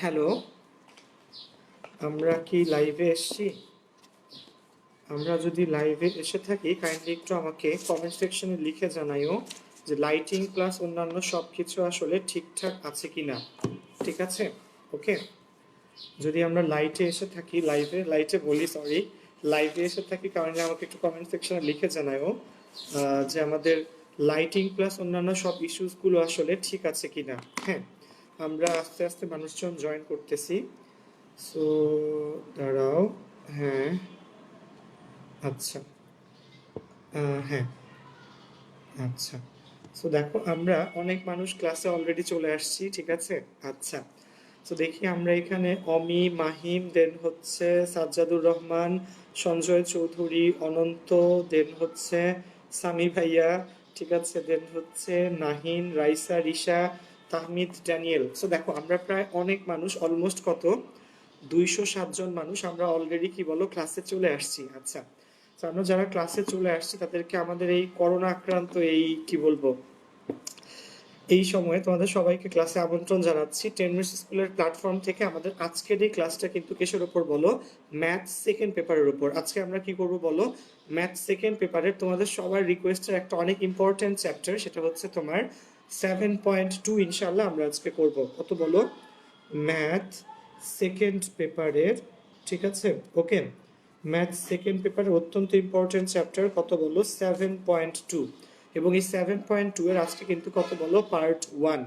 Hello, আমরা কি লাইভে এসেছি? আমরা যদি লাইভে এসে থাকি কাইন্ডলি একটু আমাকে কমেন্ট সেকশনে লিখে জানাইও যে লাইটিং প্লাস অন্যান্য সব কিছু আসলে ঠিকঠাক আছে কি না। ঠিক আছে, ওকে। যদি আমরা লাইটে বলি সরি, লাইভে এসে থাকি কাইন্ডলি আমাকে একটু কমেন্ট সেকশনে লিখে জানাইও যে আমাদের লাইটিং প্লাস অন্যান্য সব ইস্যুসগুলো আসলে ঠিক আছে কি না। হ্যাঁ, আমরা আস্তে আস্তে মানুষজন জয়েন করতেছি। সো দাঁড়াও। হ্যাঁ, আচ্ছা। হ্যাঁ, আচ্ছা। সো দেখো আমরা অনেক মানুষ ক্লাসে অলরেডি চলে আসছি, ঠিক আছে। আচ্ছা, তো দেখি আমরা এখানে অমি, মাহিম, দেন হচ্ছে সাজ্জাদুর রহমান, সঞ্জয় চৌধুরী, অনন্ত, দেন হচ্ছে সামি ভাইয়া, ঠিক আছে, দেন হচ্ছে নাহিন, রাইসা, রিশা, তাহমিদ, ড্যানিয়েল। সো দেখো আমরা প্রায় অনেক মানুষ, অলমোস্ট কত 207 জন মানুষ আমরা অলরেডি কি বলো ক্লাসে চলে আসছি। আচ্ছা, তো আমরা যারা ক্লাসে চলে আসছি তাদেরকে আমাদের এই করোনা আক্রান্ত এই কি বলবো এই সময়ে তোমাদের সবাইকে ক্লাসে আমন্ত্রণ জানাচ্ছি। 10 মিনিটস স্কুলের প্ল্যাটফর্ম থেকে আমাদের আজকের এই ক্লাসটা কিন্তু কিসের উপর বলো, ম্যাথ সেকেন্ড পেপারের উপর। আজকে আমরা কি করব বলো, ম্যাথ সেকেন্ড পেপারের তোমাদের সবার রিকোয়েস্টের একটা অনেক ইম্পর্টেন্ট চ্যাপ্টার, সেটা হচ্ছে তোমার 7.2 ইনশাআল্লাহ আমরা আজকে করব। কত বলো, ম্যাথ সেকেন্ড পেপারের, ঠিক আছে, ওকে। ম্যাথ সেকেন্ড পেপারের অত্যন্ত ইম্পর্টেন্ট চ্যাপ্টার কত বলো, 7.2। এবং এই 7.2 এর আজকে কিন্তু কত বলো, পার্ট 1।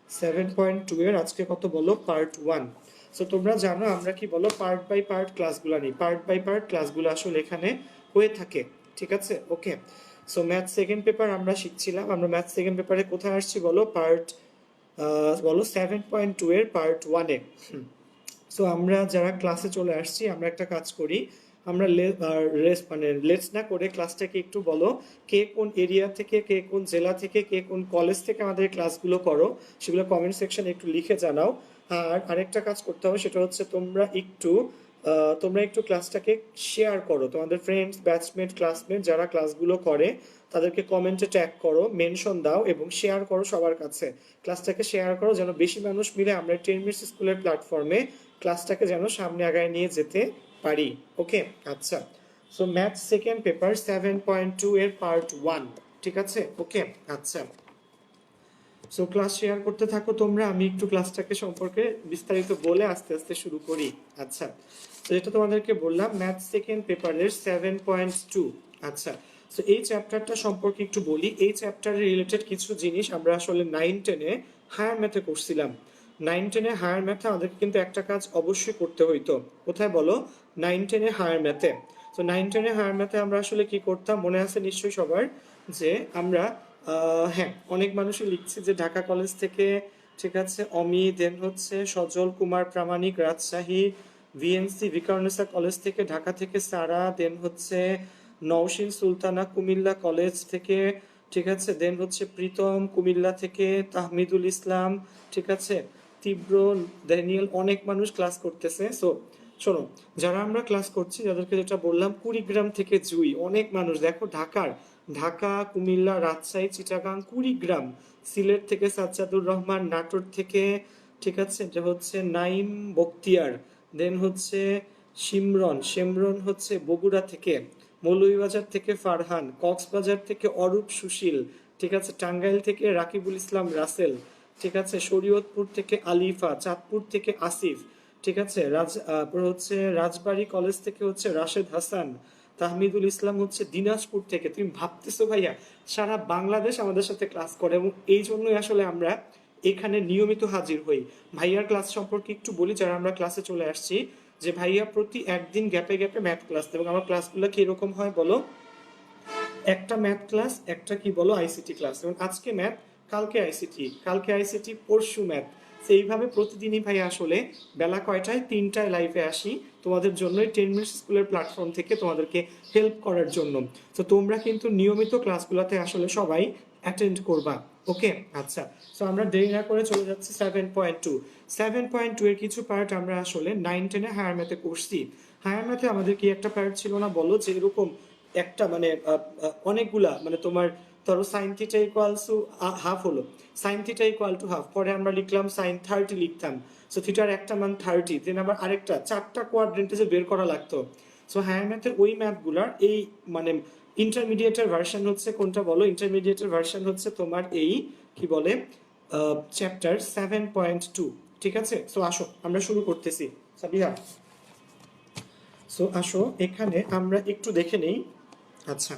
7.2 এর আজকে কত বলো, পার্ট 1। সো তোমরা জানো আমরা কি বলো পার্ট বাই পার্ট ক্লাসগুলো নিই, পার্ট বাই পার্ট ক্লাসগুলো আসলে এখানে হয়ে থাকে, ঠিক আছে, ওকে। সো ম্যাথ সেকেন্ড পেপার আমরা শিখছিলাম, আমরা ম্যাথ সেকেন্ড পেপারে কোথায় আসছি বলো, পার্ট বলো 7.2 এর পার্ট 1-এ। সো আমরা যারা ক্লাসে চলে আসছি আমরা একটা কাজ করি, আমরা লেটস না করে ক্লাসটাকে একটু বলো কে কোন এরিয়া থেকে, কে কোন জেলা থেকে, কে কোন কলেজ থেকে আমাদের ক্লাসগুলো করো সেগুলো কমেন্ট সেকশনে একটু লিখে জানাও। আর আরেকটা কাজ করতে হবে, সেটা হচ্ছে তোমরা একটু ক্লাসটাকে শেয়ার করো, তোমাদের ফ্রেন্ডস, ব্যাচমেট, ক্লাসমেট যারা ক্লাসগুলো করে তাদেরকে কমেন্টে ট্যাগ করো, মেনশন দাও এবং শেয়ার করো সবার কাছে। ক্লাসটাকে শেয়ার করো যেন বেশি মানুষ মিলে আমরা 10 মিনিটস স্কুলের প্ল্যাটফর্মে ক্লাসটাকে যেন সামনে আগায় নিয়ে যেতে পারি, ওকে। আচ্ছা, সো ম্যাথ সেকেন্ড পেপার 7.2 এর পার্ট 1, ঠিক আছে, ওকে। আচ্ছা, সো ক্লাস শেয়ার করতে থাকো তোমরা, আমি একটু ক্লাসটাকে সম্পর্কে বিস্তারিত বলে আস্তে আস্তে শুরু করি। আচ্ছা, তো এটা তোমাদেরকে বললাম ম্যাথ সেকেন্ড পেপারের 7.2। আচ্ছা, তো এই চ্যাপ্টারটা সম্পর্কে একটু বলি। এই চ্যাপ্টারের রিলেটেড কিছু জিনিস আমরা আসলে 9-10-এ হায়ার ম্যাথে করছিলাম। 9-10-এ হায়ার ম্যাথে আমাদেরকে কিন্তু একটা কাজ অবশ্যই করতে হইতো, কোথায় বলো, 9-10-এ হায়ার ম্যাথে। তো 9-10-এ হায়ার ম্যাথে আমরা আসলে কি করতাম মনে আছে নিশ্চয়ই সবার, যে আমরা হ্যাঁ অনেক মানুষই লিখছে যে ঢাকা কলেজ থেকে, ঠিক আছে, অমি, দেন হচ্ছে সজল কুমার প্রামাণিক রাজশাহী, ভিএনসি ভিকারুননিসা কলেজ থেকে, ঢাকা থেকে সারা, দেন হচ্ছে নওশিন সুলতানা কুমিল্লা কলেজ থেকে, ঠিক আছে, দেন হচ্ছে প্রীতম কুমিল্লা থেকে, তাহমিদুল ইসলাম, ঠিক আছে, তীব্র, ড্যানিয়েল, অনেক মানুষ ক্লাস করতেছে। সো শোনো, যারা আমরা ক্লাস করছি যাদেরকে যেটা বললাম কুড়িগ্রাম থেকে জুই, অনেক মানুষ দেখো, ঢাকা, কুমিল্লা, রাজশাহী, চিটাগাং, কুড়িগ্রাম, সিলেট থেকে সাজ্জাদুর রহমান, নাটোর থেকে, ঠিক আছে, এটা হচ্ছে নাইম বখতিয়ার, দেন হচ্ছে শেমরন হচ্ছে বগুড়া থেকে, মৌলভীবাজার থেকে ফারহান, কক্সবাজার থেকে অরূপ সুশীল, ঠিক আছে, টাঙ্গাইল থেকে রাকিবুল ইসলাম রাসেল, ঠিক আছে, শরীয়তপুর থেকে আলিফা, চাঁদপুর থেকে আসিফ, ঠিক আছে, হচ্ছে রাজবাড়ী কলেজ থেকে হচ্ছে রাশেদ হাসান, তাহমিদুল ইসলাম হচ্ছে দিনাজপুর থেকে। তুমি ভাবতেছো ভাইয়া সারা বাংলাদেশ আমাদের সাথে ক্লাস করে, এবং এই জন্যই আসলে আমরা এখানে নিয়মিত হাজির হই। ভাইয়ার ক্লাস সম্পর্কে একটু বলি, যারা আমরা ক্লাসে চলে আসছি, যে ভাইয়া প্রতি একদিন গ্যাপে গ্যাপে ম্যাথ ক্লাস, এবং আমার ক্লাসগুলো কিরকম হয় বলো, একটা ম্যাথ ক্লাস, একটা কি বলো আইসিটি ক্লাস, এবং আজকে ম্যাথ, কালকে আইসিটি, পরশু ম্যাথ। সেইভাবে প্রতিদিনই ভাই আসলে বেলা কয়টায়, 3টায় লাইভে আসি তোমাদের জন্যই 10 মিনিটস স্কুলের প্ল্যাটফর্ম থেকে তোমাদেরকে হেল্প করার জন্য। তো তোমরা কিন্তু নিয়মিত ক্লাসগুলোতে আসলে সবাই অ্যাটেন্ড করবা, ওকে। আচ্ছা, তো আমরা দেরি না করে চলে যাচ্ছি 7.2। 7.2 এর কিছু পার্ট আমরা আসলে 9-10-এ হায়ার ম্যাথে করছি। হায়ার ম্যাথে আমাদের কি একটা পার্ট ছিল না বলো, যে এরকম একটা মানে অনেকগুলা মানে তোমার ধরো sine theta equals to half হলো, sine theta equal to half, পরে আমরা লিখলাম সাইন 30 লিখতাম, সো থিটার একটা মান 30, দেন আবার আরেকটা 4টা কোয়াড্রেন্টে যে বের করা লাগতো। সো হায়ার ম্যাথের ওই ম্যাথগুলার এই মানে ইন্টারমিডিয়েটের ভার্সন হচ্ছে কোনটা বলো? ইন্টারমিডিয়েটের ভার্সন হচ্ছে তোমার এই কি বলে চ্যাপ্টার 7.2। ঠিক আছে, সো আসো আমরা শুরু করতেছি সাবিহা। সো আসো এখানে আমরা একটু দেখে নেই। আচ্ছা,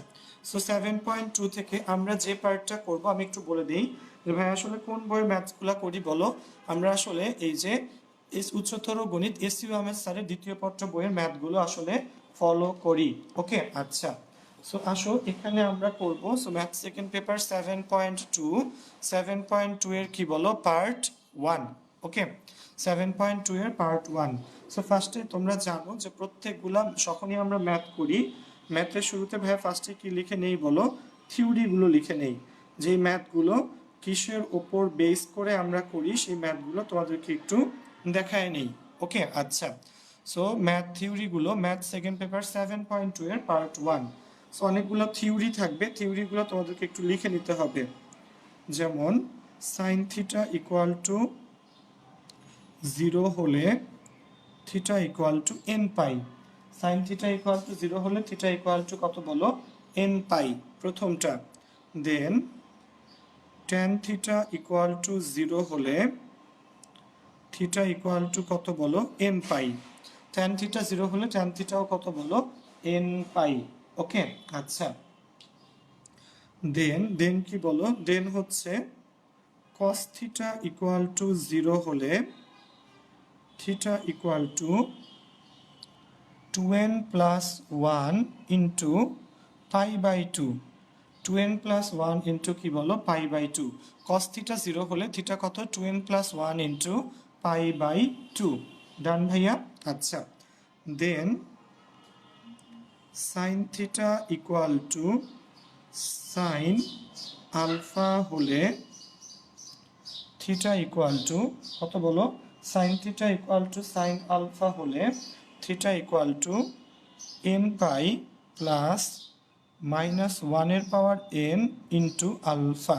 সো 7.2 থেকে আমরা যে পার্টটা করব আমি একটু বলে দিই যে ভাই আসলে কোন বইয়ের ম্যাথসগুলো করি বলো। আমরা আসলে এই যে উচ্চতর গণিত এসইউ আহমেদ স্যারের দ্বিতীয় পত্র বইয়ের ম্যাথগুলো আসলে ফলো করি। ওকে, আচ্ছা, সো আসো এখানে আমরা করব সো ম্যাথ সেকেন্ড পেপার 7.2, 7.2 এর কি বলো পার্ট 1। ওকে, 7.2 এর পার্ট 1। সো ফার্স্টে তোমরা জানো যে প্রত্যেকগুলা যখনই আমরা ম্যাথ করি, ম্যাথের শুরুতে ভাই ফার্স্টে কি লিখে নেই বলো? থিওরিগুলো লিখে নেই। যেই ম্যাথগুলো কিসের ওপর বেস করে আমরা করি সেই ম্যাথগুলো তোমাদেরকে একটু দেখায় নেই। ওকে, আচ্ছা, সো ম্যাথ থিওরিগুলো ম্যাথ সেকেন্ড পেপার 7.2 এর পার্ট 1। সো অনেকগুলো থিওরি থাকবে, থিওরিগুলো তোমাদেরকে একটু লিখে নিতে হবে। যেমন সাইন থিটা ইকুয়াল টু 0 হলে theta equal to N pi. Sign theta equal to 0 হলে থিটা ইকুয়াল টু কত বলো? এন পাই, প্রথমটা। দেন ট্যান থিটা ইকুয়াল টু 0 হলে থিটা ইকুয়াল টু কত বলো? এন পাই। ট্যান থিটা 0 হলে ট্যান থিটাও কত বলো? এন পাই। ওকে, আচ্ছা, দেন কি বলো? দেন হচ্ছে কস থিটা ইকুয়াল টু 0 হলে theta equal to 2n plus 1 into pi by 2, 2n plus 1 into কি বলো? pi by 2। cos থিটা 0 হলে থিটা কত? 2n plus 1 into pi by 2। Done ভাইয়া? আচ্ছা, then sin theta equal to sin alpha হলে theta equal to কত বলো? sin theta equal to sin alpha হলে theta equal to N pi plus minus 1 এর power N into alpha.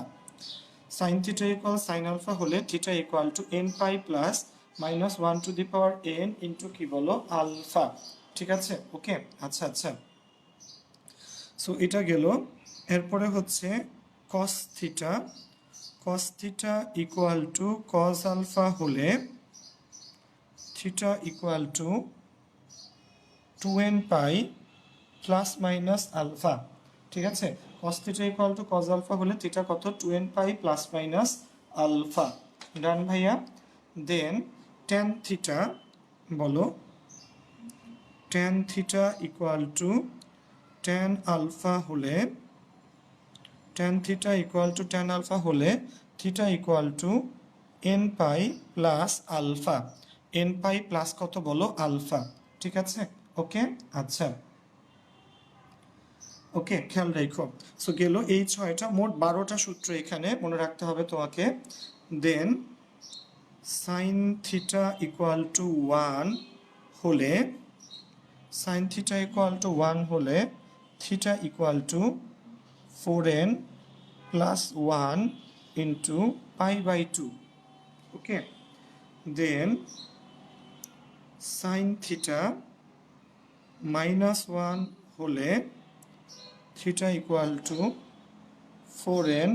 Sine theta equal sine alpha হলে theta equal to N pi plus minus 1 to the power N into কি বলো? Alpha. ঠিক আছে, okay, আচ্ছা আচ্ছা, so এটা গেল। এরপরে হচ্ছে cos theta, cos theta equal to cos alpha হলে theta equal to 2n pi plus minus alpha. ঠিক আছে, cos theta equal to cos alpha হলে থিটা কত? 2n pi plus minus alpha. Done ভাইয়া? দেন ট্যান থিটা বলো, tan theta equal to tan alpha হলে tan theta equal to tan alpha হলে theta equal to N pi plus alpha. N pi plus কত বলো? Alpha. ঠিক আছে, okay, আচ্ছা, ওকে, খেয়াল রেখো। সো গেল এই 6টা, মোট 12টা সূত্র এখানে মনে রাখতে হবে তোমাকে। Then sine theta equal to 1 হলে সাইন থিটা ইকুয়াল টু 1 হলে theta equal to 4n plus 1 into pi by 2। Okay, then sine theta minus 1 হলে theta equal to 4n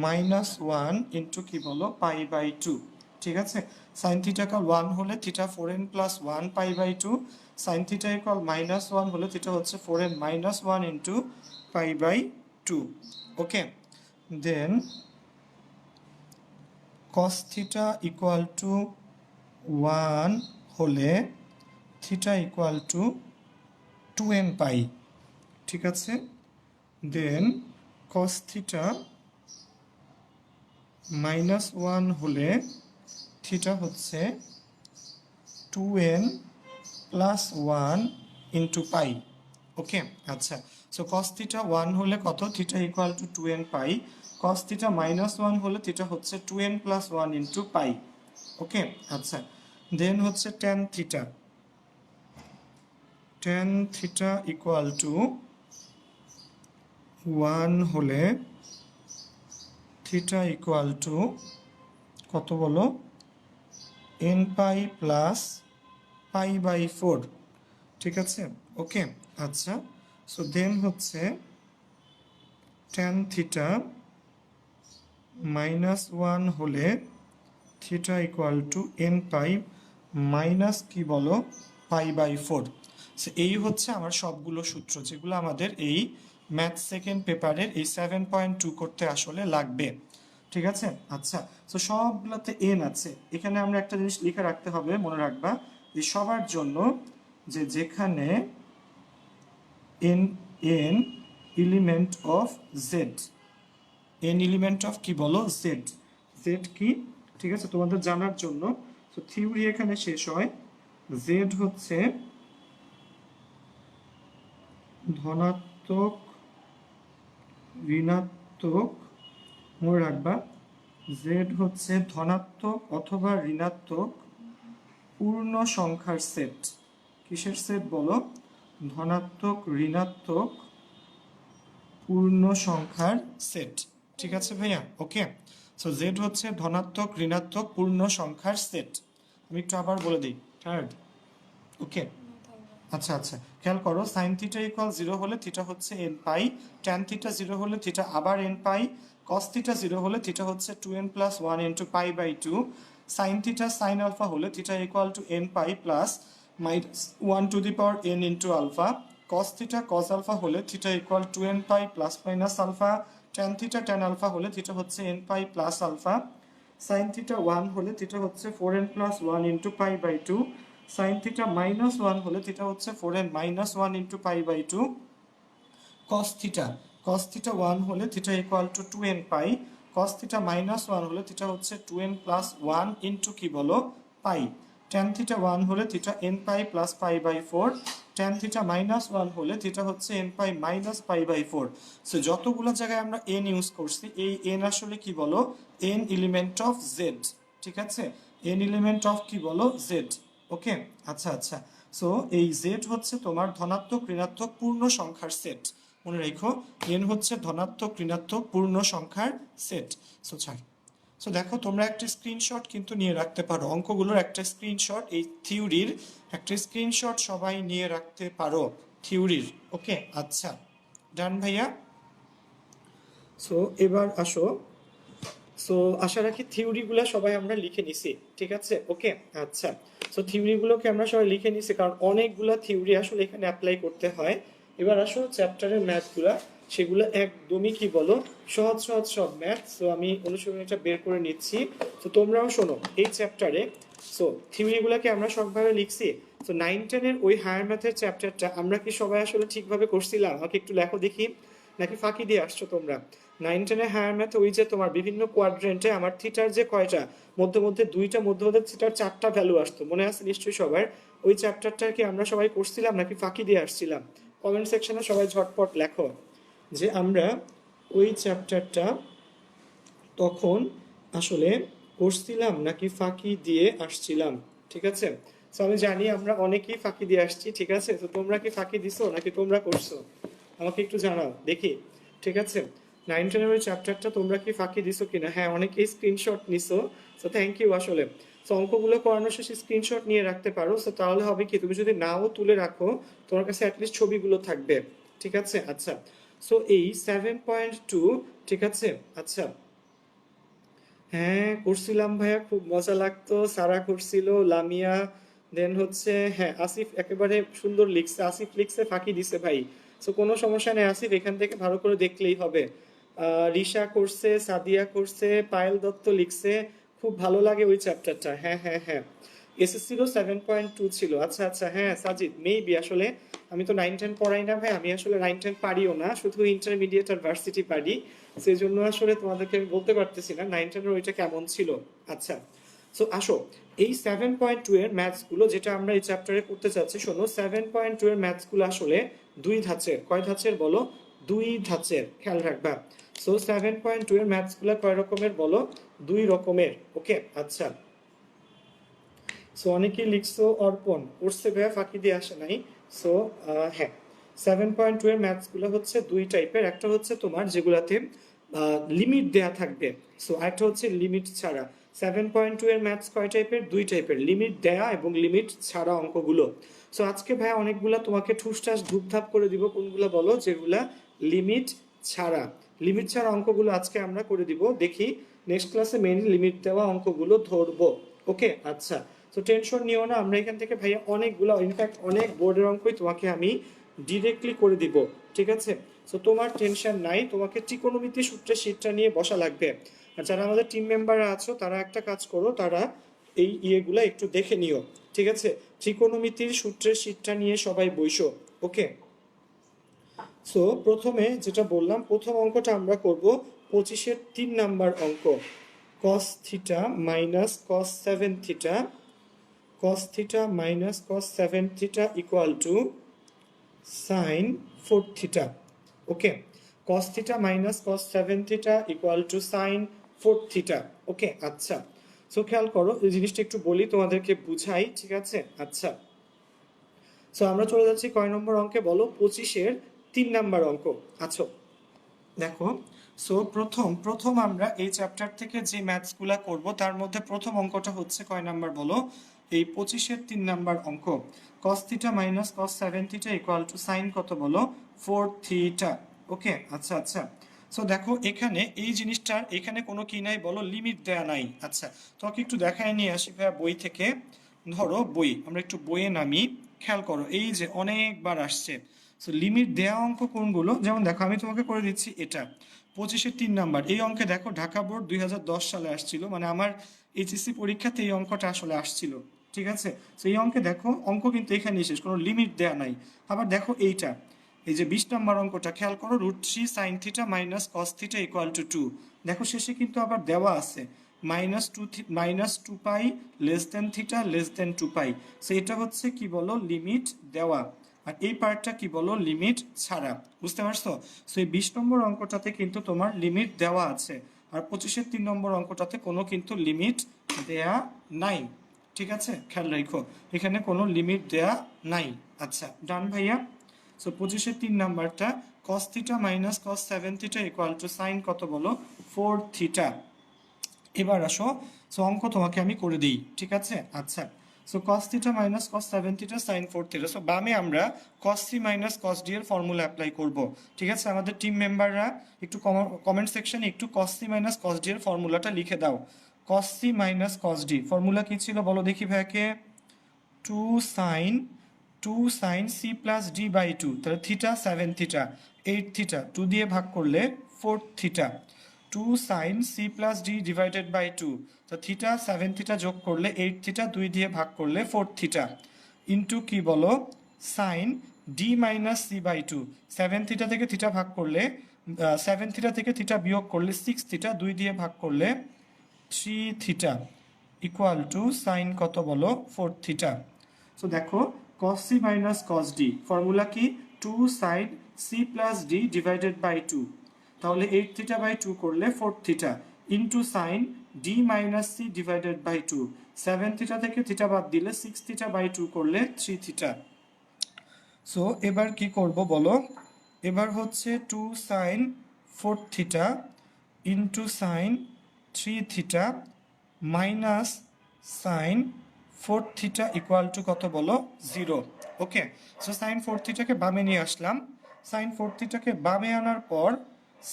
minus 1 into কি বলো? Pi by 2। ঠিক আছে, সাইন থিটা ইকুয়াল 1 হলে theta 4n plus 1 pi by 2। Sine theta equal minus 1 হলে theta হচ্ছে 4n minus 1 into pi by 2। Okay, then cos theta equal to 1 হলে theta equal to 2n পাই। ঠিক আছে, দেন কস থিটা মাইনাস 1 হলে theta হচ্ছে 2n plus 1 into পাই। ওকে, আচ্ছা, so cos theta 1 হলে কত? Theta equal to 2n pi. Cos theta minus 1 হলে theta হচ্ছে 2n প্লাস 1 ইন্টু পাই। ওকে, আচ্ছা, দেন হচ্ছে tan theta, tan theta equal to one হলে থিটা ইকুয়াল টু কত বলো, N pi plus pi by four, ঠিক আছে ওকে। আচ্ছা, সো দেন হচ্ছে টেন থিটা মাইনাস ওয়ান হলে theta equal to N pi minus কি বলো পাই বাই ফোর। সো এই হচ্ছে আমার সবগুলো সূত্র যেগুলো আমাদের এই ম্যাথ সেকেন্ড পেপারের এই 7.2 করতে আসলে লাগবে, ঠিক আছে। আচ্ছা, সো সবগুলোতে এন আছে, এখানে আমরা একটা জিনিস লিখে রাখতে হবে, মনে রাখবা যে সবার জন্য যে যেখানে N N element of Z, N element of কি বলো জেড, জেড কি, ঠিক আছে তোমাদের জানার জন্য। তো থিওরি এখানে শেষ হয়, জেড হচ্ছে ধনাত্মক ঋণাত্মক, মনে রাখবা জেড হচ্ছে ধনাত্মক অথবা ঋণাত্মক পূর্ণ সংখ্যার সেট। কিসের সেট বলো, ধনাত্মক ঋণাত্মক পূর্ণ সংখ্যার সেট, ঠিক আছে ভাইয়া ওকে। সো জেড হচ্ছে ধনাত্মক ঋণাত্মক পূর্ণ সংখ্যার সেট। আমি একটু আবার বলে দিই, থার্ড ওকে। আচ্ছা আচ্ছা, খেয়াল করো, সাইন থিটা ইকুয়াল 0 হলে থিটা হচ্ছে এন পাই, ট্যান থিটা 0 হলে থিটা আবার এন পাই, কস থিটা 0 হলে থিটা হচ্ছে 2n plus 1 into pi by 2, sine theta sine alpha হলে theta equal to N pi plus minus 1 to the power n into alpha, cos theta cos alpha হলে theta equal to N pi plus minus alpha, tan theta tan alpha হলে theta হচ্ছে N pi plus alpha, sine theta 1 হলে theta হচ্ছে 4n plus 1 into pi by 2, sine theta minus 1 হলে theta হচ্ছে 4n minus 1 into pi by 2, cos theta 1 হলে theta equal to 2n pi, cos theta minus 1 হলে theta হচ্ছে 2n plus 1 into কি বলো পাই, tan theta 1 হলে theta n pi plus pi by 4, tan theta minus 1 হলে theta হচ্ছে n pi minus pi by 4। So যতগুলো জায়গায় আমরা n ইউজ করছি, এই n আসলে কি বলো n এলিমেন্ট অফ z, ঠিক আছে, n এলিমেন্ট অফ কি বলো z ওকে। আচ্ছা আচ্ছা, সো এই z হচ্ছে তোমার ধনাত্মক ঋণাত্মক পূর্ণ সংখ্যার সেট, মনে রেখো n হচ্ছে ধনাত্মক ঋণাত্মক পূর্ণ সংখ্যার সেট। সো ছাড়, সো দেখো তোমরা একটা স্ক্রিনশট কিন্তু নিয়ে রাখতে পারো, অঙ্কগুলোর একটা স্ক্রিনশট, এই থিওরির একটা স্ক্রিনশট সবাই নিয়ে রাখতে পারো থিওরির, ওকে। আচ্ছা ডান ভাইয়া। সো এবার আসো, সো আশা রাখি থিওরিগুলো সবাই আমরা লিখে নিছি, ঠিক আছে ওকে। আচ্ছা, সো থিওরিগুলোকে আমরা সবাই লিখে নিছি কারণ অনেকগুলো থিওরি আসলে এখানে অ্যাপ্লাই করতে হয়। এবার আসো চ্যাপ্টারের ম্যাথগুলো, সেগুলো একদমই কি বলো সহজ সহজ সব ম্যাথ। সো আমি অনুশীলনীটা বের করে নিচ্ছি, তো তোমরাও শোনো এই চ্যাপ্টারে। সো থিওরিগুলোকে আমরা সবভাবে লিখছি। সো 9-10-এর ওই হায়ার ম্যাথের চ্যাপ্টারটা আমরা কি সবাই আসলে ঠিকভাবে করছিলাম? আমাকে একটু লেখো দেখি, নাকি ফাঁকি দিয়ে আসছো তোমরা? 9-10-এর হায়ার ম্যাথে ওই যে তোমার বিভিন্ন কোয়াড্রেন্টে আমার থিটার যে কয়টা মধ্যে মধ্যে দুইটা মধ্যে মধ্যে থিটার 4টা ভ্যালু আসতো, মনে আছে নিশ্চয়ই সবার? ওই চ্যাপ্টারটা কি আমরা সবাই করছিলাম নাকি ফাঁকি দিয়ে আসছিলাম? কমেন্ট সেকশনে সবাই ঝটপট লেখো যে আমরা ওই চ্যাপ্টারটা তখন আসলে করছিলাম নাকি ফাঁকি দিয়ে আসছিলাম, ঠিক আছে। তো আমি জানি আমরা অনেকেই ফাঁকি দিয়ে আসছি, ঠিক আছে। তো তোমরা কি ফাঁকি দিছো নাকি তোমরা করছো? আমাকে একটু জানাও দেখি, ঠিক আছে। 9-10-এর ওই চ্যাপ্টারটা তোমরা কি ফাঁকি দিছো কিনা? হ্যাঁ, অনেকেই স্ক্রিনশট নিছো, সো থ্যাংক ইউ আসলে। সো অঙ্কগুলো করানোর শেষে স্ক্রিনশট নিয়ে রাখতে পারো, সো তাহলে হবে কি তুমি যদি নাও তুলে রাখো তোমার কাছে অ্যাটলিস্ট ছবিগুলো থাকবে, ঠিক আছে। আচ্ছা, সো এই 7.2, ঠিক আছে। আচ্ছা, হ্যাঁ করছিলাম ভাইয়া, খুব মজা লাগতো, সারা করছিল, লামিয়া, দেন হচ্ছে হ্যাঁ আসিফ একেবারে সুন্দর লিখছে, আসিফ লিখছে ফাঁকি দিছে ভাই। সো কোনো সমস্যা নেই আসিফ, এখান থেকে ভালো করে দেখলেই হবে। রিশা করছে, সাদিয়া করছে, পায়েল দত্ত লিখছে, খুব ভালো লাগে ওই চ্যাপ্টারটা, হ্যাঁ হ্যাঁ হ্যাঁ। এসএসসিরও 7.2 ছিল, আচ্ছা আচ্ছা, হ্যাঁ সাজিদ মেবি আসলে আমি তো 9-10 পড়াই না ভাই, আমি আসলে 9-10 পারিও না, শুধু ইন্টারমিডিয়েট আর ভার্সিটি পারি, সেই জন্য আসলে তোমাদেরকে আমি বলতে পারতেছি না 9-10 এর ওইটা কেমন ছিল। আচ্ছা, সো আসো এই 7.2 এর ম্যাথস গুলো যেটা আমরা এই চ্যাপ্টারে করতে চাচ্ছি, শোনো 7.2 এর ম্যাথস গুলো আসলে দুই ধাঁচের। কয় ধাঁচের বলো? দুই ধাঁচের, খেয়াল রাখবা। সো 7.2 এর ম্যাথস গুলো কয় রকমের বলো? দুই রকমের, ওকে। আচ্ছা, সো অনেকেই লিখছো অর্পণ করছে ভাইয়া, ফাঁকি দিয়ে আসে নাই। সো হ্যাঁ, 7.2 এর ম্যাথসগুলো হচ্ছে দুই টাইপের, একটা হচ্ছে তোমার যেগুলাতে লিমিট দেয়া থাকবে, সো একটা হচ্ছে লিমিট ছাড়া। 7.2 এর ম্যাথস কয় টাইপের? দুই টাইপের, লিমিট দেয়া এবং লিমিট ছাড়া অঙ্কগুলো। সো আজকে ভাই অনেকগুলা তোমাকে ঠুসঠাস ধুপধাপ করে দিব, কোনগুলো বলো? যেগুলা লিমিট ছাড়া। লিমিট ছাড়া অঙ্কগুলো আজকে আমরা করে দিব, দেখি নেক্সট ক্লাসে মেইনলি লিমিট দেওয়া অঙ্কগুলো ধরবো। ওকে, আচ্ছা। তো টেনশন নিও না, আমরা এখান থেকে ভাইয়া অনেকগুলো, ইনফ্যাক্ট অনেক বোর্ডের অঙ্কই তোমাকে আমি ডিরেক্টলি করে দিব, ঠিক আছে? সো তোমার টেনশন নাই, তোমাকে ত্রিকোণমিতি সূত্রের শীটটা নিয়ে বসা লাগবে। আর যারা আমাদের টিম মেম্বাররা আছো তারা একটা কাজ করো, তারা এই ইয়েগুলো একটু দেখে নিও, ঠিক আছে? ত্রিকোণমিতির সূত্রের শীটটা নিয়ে সবাই বইসো। ওকে, সো প্রথমে যেটা বললাম, প্রথম অঙ্কটা আমরা করব 25-এর 3 নাম্বার অঙ্ক। cos theta minus cos 7 theta, cos theta minus cos 7 theta equal to sin 4 theta. Okay, cos theta minus cos 7 theta equal to sin 4 theta. Okay, আচ্ছা। সো খেয়াল করো, এই জিনিসটা একটু বলি তোমাদেরকে বুঝাই, ঠিক আছে? আচ্ছা, সো আমরা চলে যাচ্ছি কয় নম্বর অঙ্কে বলো? 25-এর 3 নাম্বার অঙ্ক। আচ্ছা, দেখো, সো প্রথম আমরা এই চ্যাপ্টার থেকে যে ম্যাথসগুলা করব তার মধ্যে প্রথম অঙ্কটা হচ্ছে কয় নাম্বার বলো? এই 25-এর 3 নাম্বার অঙ্ক। cos theta minus cos 7 theta equal to sin কত বলো? 4 থিটা। ওকে, আচ্ছা আচ্ছা। সো দেখো এখানে এই জিনিসটার এখানে কোনো কি নাই বলো? লিমিট দেয়া নাই। আচ্ছা, তোমাকে একটু দেখায় নিয়ে আসি ভাইয়া বই থেকে। ধরো বই, আমরা একটু বইয়ে নামি, খেয়াল করো এই যে অনেকবার আসছে। সো লিমিট দেয়া অঙ্ক কোনগুলো? যেমন দেখো আমি তোমাকে করে দিচ্ছি এটা 25-এর 3 নাম্বার। এই অঙ্কে দেখো ঢাকা বোর্ড 2010 সালে আসছিল, মানে আমার এইচএসসি পরীক্ষাতে এই অঙ্কটা আসলে আসছিল, ঠিক আছে? তো এই অঙ্কে দেখো অঙ্ক কিন্তু এখানে শেষ, কোনো লিমিট দেয়া নাই। আবার দেখো এইটা, এই যে 20 নাম্বার অঙ্কটা খেয়াল করো, √3 sin theta minus cos theta equal to 2। দেখো শেষে কিন্তু আবার দেওয়া আছে -2 pi less than theta less than 2 pi. So এটা হচ্ছে কি বলো? লিমিট দেওয়া। আর এই পার্টটা কি বলো? লিমিট ছাড়া। বুঝতে পারছো? সো এই 20 নম্বর অঙ্কটাতে কিন্তু তোমার লিমিট দেওয়া আছে, আর 25-এর 3 নম্বর অঙ্কটাতে কোনো কিন্তু লিমিট দেয়া নাই, ঠিক আছে? খেয়াল রাখো, এখানে কোনো লিমিট দেয়া নাই। আচ্ছা, ডান ভাইয়া। সো 25-এর 3 নাম্বারটা cos theta minus cos 7 theta equal to sin কত বলো? 4 থিটা। এবার আসো, সো অঙ্ক তোমাকে আমি করে দিই, ঠিক আছে? আচ্ছা, so cos theta minus cos 7 theta sin 4 theta. So বামে আমরা cos c minus cos d এর ফর্মুলা অ্যাপ্লাই করব, ঠিক আছে? আমাদের টিম মেম্বাররা একটু কমেন্ট সেকশনে একটু cos c minus cos d এর ফর্মুলাটা লিখে দাও। cos c minus cos d formula কি ছিল বলো দেখি ভাইকে? 2 sin c plus d by 2, তাহলে থিটা 7 থিটা 8 থিটা 2 দিয়ে ভাগ করলে 4 theta. 2 sin c plus d divided by 2, তো থিটা 7 থিটা যোগ করলে 8 থিটা 2 দিয়ে ভাগ করলে 4 থিটা ইন্টু কি বলো? Sine d minus c by 2, 7 theta থেকে থিটা ভাগ করলে 7 থিটা থেকে থিটা বিয়োগ করলে 6 থিটা 2 দিয়ে ভাগ করলে 3 থিটা ইকুয়াল টু সাইন কত বলো? 4 থিটা। সো দেখো cos c minus cos d formula কি? 2 sin c plus d divided by 2, তাহলে 8 থিটা বাই 2 করলে 4 theta into sine d minus c divided by 2, 7 theta থেকে থিটা বাদ দিলে 6 থিটা বাই 2 করলে 3 থিটা। সো এবার কি করব বলো? এবার হচ্ছে 2 sine 4 theta into sine 3 theta minus sine 4 theta equal to কত বলো? 0। ওকে, সো সাইন 4 থিটাকে বামে নিয়ে আসলাম। সাইন 4 থিটাকে বামে আনার পর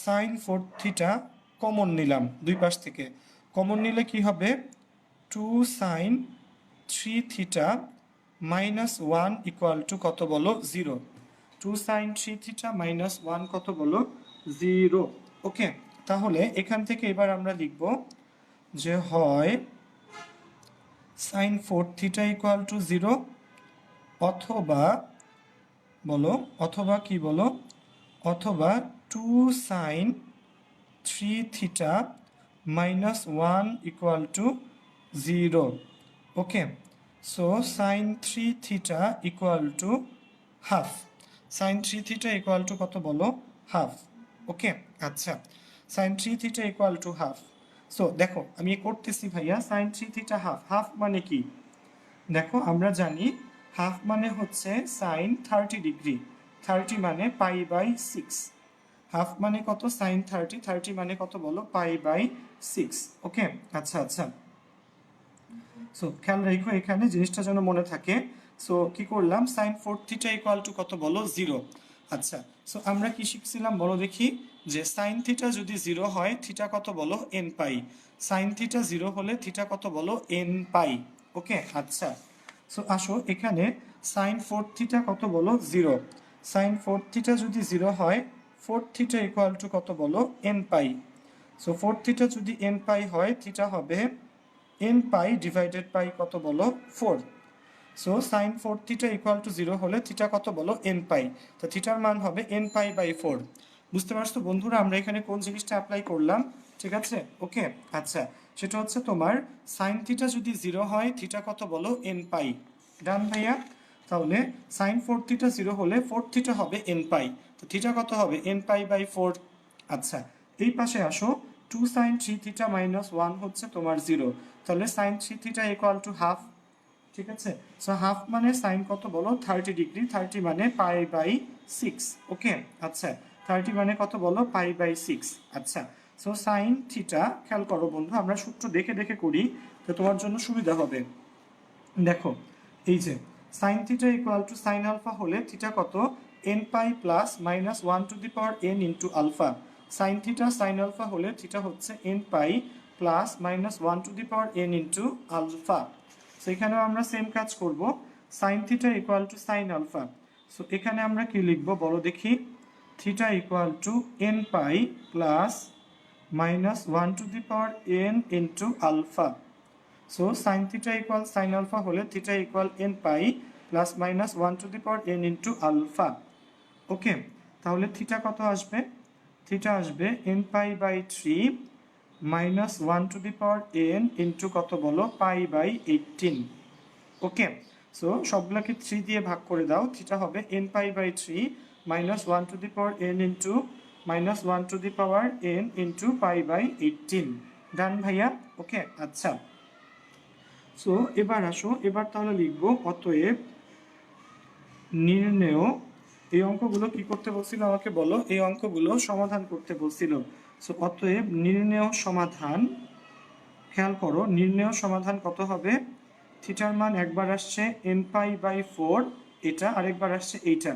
সাইন 4 থিটা কমন নিলাম, দুই পাশ থেকে কমন নিলে কি হবে? 2 sine 3 theta minus 1 equal to কত বলো? 0। 2 সাইন 3 থিটা মাইনাস 1 কত বলো? 0। ওকে, তাহলে এখান থেকে এবার আমরা লিখব যে হয় সাইন 4 থিটা ইকুয়াল টু 0, অথবা বলো, অথবা কি বলো? অথবা 2 sine 3 theta minus 1 equal to 0। Okay, so sine 3 theta equal to half. Sine 3 theta equal to কত বলো? হাফ। ওকে, আচ্ছা, sine 3 theta equal to half. So দেখো আমি করতেছি ভাইয়া, সাইন 3 থিটা হাফ, হাফ মানে কি? দেখো আমরা জানি হাফ মানে হচ্ছে সাইন 30 ডিগ্রি, 30 মানে পাই বাই 6, হাফ মানে কত সাইন 30, 30 মানে কত বলো পাই বাই 6। ওকে, আচ্ছা আচ্ছা। সো খেয়াল রেখো এখানে জিনিসটা যেন মনে থাকে। সো কি করলাম, সাইন 4 থিটা ইকুয়াল টু কত বলো 0। আচ্ছা, সো আমরা কি শিখছিলাম বলো দেখি, যে সাইন থিটা যদি 0 হয় থিটা কত বলো এন পাই, সাইন থিটা 0 হলে থিটা কত বলো এন পাই। ওকে, আচ্ছা। সো আসো এখানে সাইন 4 থিটা কত বলো 0, সাইন 4 থিটা যদি 0 হয় 4 থিটা ইকুয়াল টু কত বলো এন পাই। সো 4 থিটা যদি এন পাই হয় থিটা হবে এন পাই ডিভাইডেড বাই কত বলো 4। So sine 4 theta equal to 0 হলে থিটা কত বলো এন পাই, তো থিটার মান হবে এন পাই বাই 4। বুঝতে পারছো বন্ধুরা আমরা এখানে কোন জিনিসটা অ্যাপ্লাই করলাম? ঠিক আছে, ওকে, আচ্ছা। সেটা হচ্ছে তোমার সাইন থিটা যদি 0 হয় থিটা কত বলো এন পাই। ডান ভাইয়া? তাহলে সাইন 4 থিটা 0 হলে 4 থিটা হবে এন পাই, তো থিটা কত হবে এন পাই বাই 4। আচ্ছা, এই পাশে আসো, 2 সাইন 3 থিটা মাইনাস 1 হচ্ছে তোমার 0, তাহলে sine 3 theta equal to half. ঠিক আছে, সো হাফ মানে সাইন কত বলো 30 ডিগ্রি, 30 মানে পাই বাই 6। ওকে, আচ্ছা, 30 মানে কত বলো পাই বাই 6। আচ্ছা, সো সাইন থিটা, খেয়াল করো বন্ধু আমরা সূত্র দেখে দেখে করি তো তোমার জন্য সুবিধা হবে। দেখো এই যে sine theta equal to sine alpha হলে থিটা কত n pi plus minus 1 to the power N into alpha, sine theta sine alpha হলে থিটা হচ্ছে N pi plus minus 1 to the power N into alpha. So এখানেও আমরা same কাজ করব, sine theta equal to sine alpha. So এখানে আমরা কি লিখবো বলো দেখি, theta equal to N pi plus minus 1 to the power N into alpha. So sine theta equal sine alpha হলে theta equal N pi plus minus 1 to the power N into alpha. Okay, তাহলে theta কত আসবে? Theta আসবে N pi by 3 minus 1 to the power N into কত বলো pi by 18। Okay, so সবগুলোকে 3 দিয়ে ভাগ করে দাও, থিটা হবে n pi by 3 minus 1 to the power N into minus 1 to the power N into pi by 18। Done ভাইয়া? Okay, আচ্ছা। সো এবার আসো, এবার তাহলে লিখবো অতএব নির্ণেয়, এই অঙ্কগুলো কি করতে বলছিল আমাকে বলো, এই অঙ্কগুলো সমাধান করতে বলছিল। সো অতএব নির্ণেয় সমাধান, খেয়াল করো নির্ণেয় সমাধান কত হবে, থিটার মান একবার আসছে এন পাই বাই 4 এটা, আরেকবার আসছে এইটা,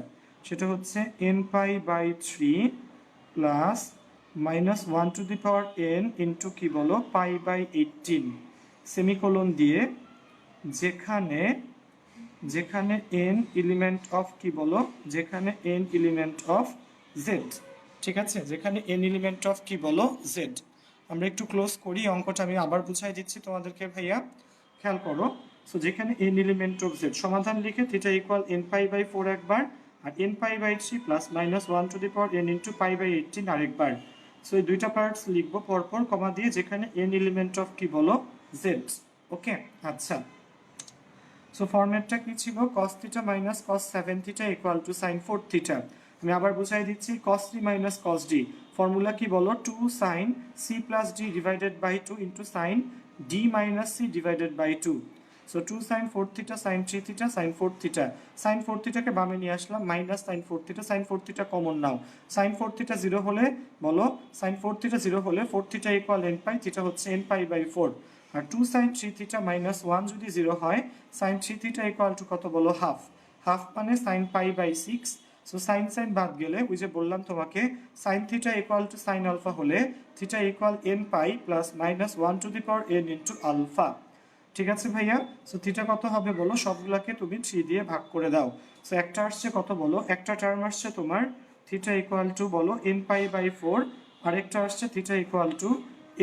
সেটা হচ্ছে N pi by 3 plus minus 1 to the power N into কি বলো পাই বাই 18 সেমিকোলন দিয়ে, যেখানে যেখানে এন এলিমেন্ট অফ কি বলো, যেখানে এন এলিমেন্ট অফ জেড। ঠিক আছে, যেখানে এন এলিমেন্ট অফ কি বলো জেড। আমরা একটু ক্লোজ করি অঙ্কটা, আমি আবার বুঝাই দিচ্ছি তোমাদেরকে ভাইয়া, খেয়াল করো। সো যেখানে এন এলিমেন্ট অফ জেড, সমাধান লিখে theta equal N pi by 4 একবার, আর N pi by 3 plus minus 1 to the power N into pi by 18 আরেকবার। সো এই দুইটা পার্টস লিখবো পরপর কমা দিয়ে, যেখানে এন এলিমেন্ট অফ কি বলো জেড। ওকে, আচ্ছা। সো ফরম্যাটটা কি ছিল, cos theta minus cos 7 theta equal to sin 4 theta. আমি আবার বুঝাই দিচ্ছি, cos 3 মাইনাস cos d, ফর্মুলা কি বলো 2 sin c plus d divided by 2 ইন্টু sin d minus c divided by 2। So 2 sin 4 theta sin 3 theta sin 4 theta, sin 4 থিটাকে বামে নিয়ে আসলাম, minus sin 4 theta, sin 4 theta common নাও, sin 4 থিটা 0 হলে বলো, sin 4 থিটা 0 হলে 4 theta equal n pi, theta হচ্ছে n পাই বাই 4। আর 2 sin 3 থিটা মাইনাস 1 যদি 0 হয়, sin 3 থিটা ইকুয়াল টু কত বলো হাফ, হাফ মানে sin pi by 6। So sine sine বাদ গেলে ওই যে বললাম তোমাকে, sin theta equal to sine alpha হলে theta equal n pi plus minus 1 to the power n into alpha. ঠিক আছে ভাইয়া? সো থিটা কত হবে বলো, সবগুলাকে তুমি 3 দিয়ে ভাগ করে দাও। সো একটা আসছে কত বলো, একটা টার্ম আসছে তোমার থিটা ইকুয়াল টু বলো n পাই বাই 4, আরেকটা আসছে theta equal to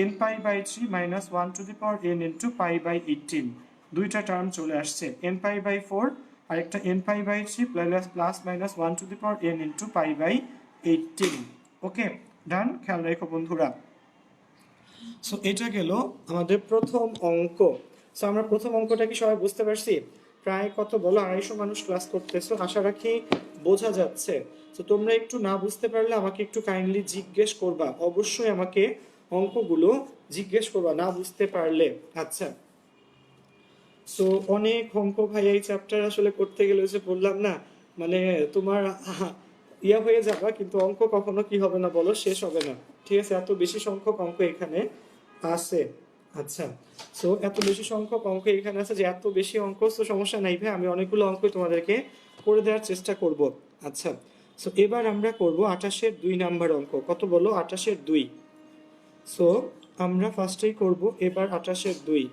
n pi by 3 minus 1 to the power n into pi by 18। দুইটা টার্ম চলে আসছে, n পাই বাই 4 আর একটা n pi by 3 plus minus 1 to the power n into pi by 18। Okay, done, খেয়াল রেখো বন্ধুরা। So এটা গেল আমাদের প্রথম অঙ্ক। সো আমরা প্রথম অঙ্কটা কি সবাই বুঝতে পারছি? প্রায় কত বলো 250 মানুষ ক্লাস করতেছো, আশা রাখি বোঝা যাচ্ছে। তো তোমরা একটু না বুঝতে পারলে আমাকে একটু কাইন্ডলি জিজ্ঞেস করবা, অবশ্যই আমাকে অঙ্কগুলো জিজ্ঞেস করবা না বুঝতে পারলে। আচ্ছা, সো অনেক অঙ্ক ভাই এই চ্যাপ্টার আসলে করতে গেলে যে বললাম না, মানে তোমার ইয়া হয়ে যাবা, কিন্তু অঙ্ক কখনো কি হবে না বলো, শেষ হবে না। ঠিক আছে, এত বেশি সংখ্যক অঙ্ক এখানে আছে। আচ্ছা, সো এত বেশি সংখ্যক অঙ্ক এখানে আছে যে এত বেশি অঙ্ক, তো সমস্যা নাই ভাই, আমি অনেকগুলো অঙ্ক তোমাদেরকে করে দেওয়ার চেষ্টা করব। আচ্ছা, সো এবার আমরা করব 28-এর 2 নাম্বার অঙ্ক। কত বলো? 28-এর 2। সো আমরা ফার্স্টেই করব এবার 28-এর 2।